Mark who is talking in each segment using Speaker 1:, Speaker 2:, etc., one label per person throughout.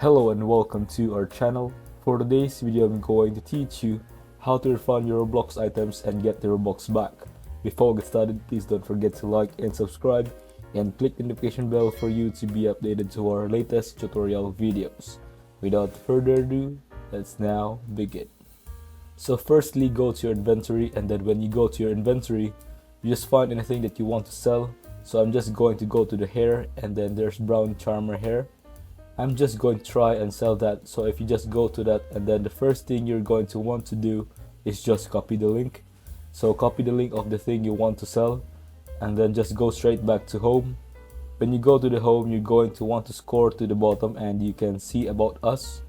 Speaker 1: Hello and welcome to our channel. For today's video, I'm going to teach you how to refund your Roblox items and get the Robux back. Before we get started, please don't forget to like and subscribe and click the notification bell for you to be updated to our latest tutorial videos. Without further ado, let's now begin. So firstly, go to your inventory, and then when you go to your inventory, you just find anything that you want to sell. So I'm just going to go to the hair, and then there's brown charmer hair. I'm just going to try and sell that. So if you just go to that, and then the first thing you're going to want to do is just copy the link. So copy the link of the thing you want to sell, and then just go straight back to home. When you go to the home, you're going to want to scroll to the bottom and you can see about us.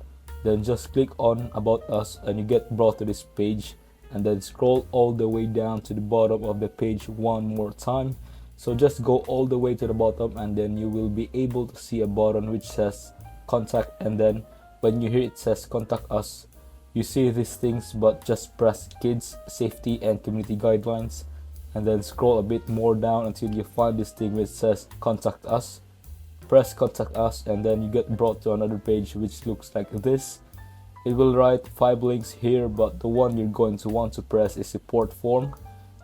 Speaker 1: Then just click on about us and you get brought to this page, and then scroll all the way down to the bottom of the page one more time. So just go all the way to the bottom, and then you will be able to see a button which says contact, and then when you hear it says contact us, you see these things, but just press kids, safety and community guidelines, and then scroll a bit more down until you find this thing which says contact us. Press contact us, and then you get brought to another page which looks like this. It will write 5 links here, but the one you're going to want to press is support form.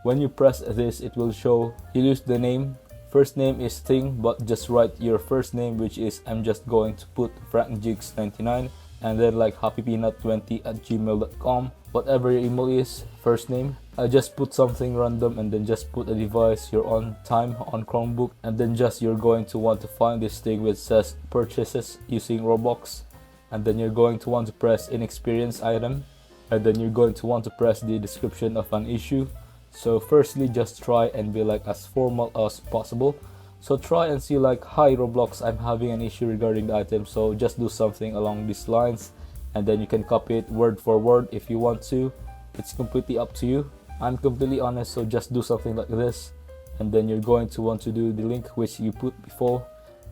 Speaker 1: When you press this, it will show you use the name. First name is thing, but just write your first name, which is, I'm just going to put frankjigs99, and then like happypeanut20@gmail.com. whatever your email is, first name. I just put something random, and then just put a device you're on time on Chromebook, and then just you're going to want to find this thing which says purchases using Robux, and then you're going to want to press inexperienced item, and then you're going to want to press the description of an issue. So firstly, just try and be like as formal as possible. So try and see like, hi Roblox, I'm having an issue regarding the item. So just do something along these lines, and then you can copy it word for word if you want to. It's completely up to you. I'm completely honest, so just do something like this, and then you're going to want to do the link which you put before.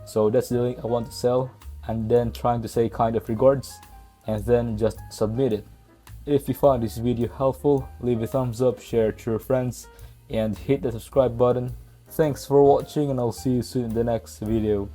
Speaker 1: So that's the link I want to sell, and then trying to say kind of regards, and then just submit it. If you found this video helpful, leave a thumbs up, share it to your friends, and hit the subscribe button. Thanks for watching, and I'll see you soon in the next video.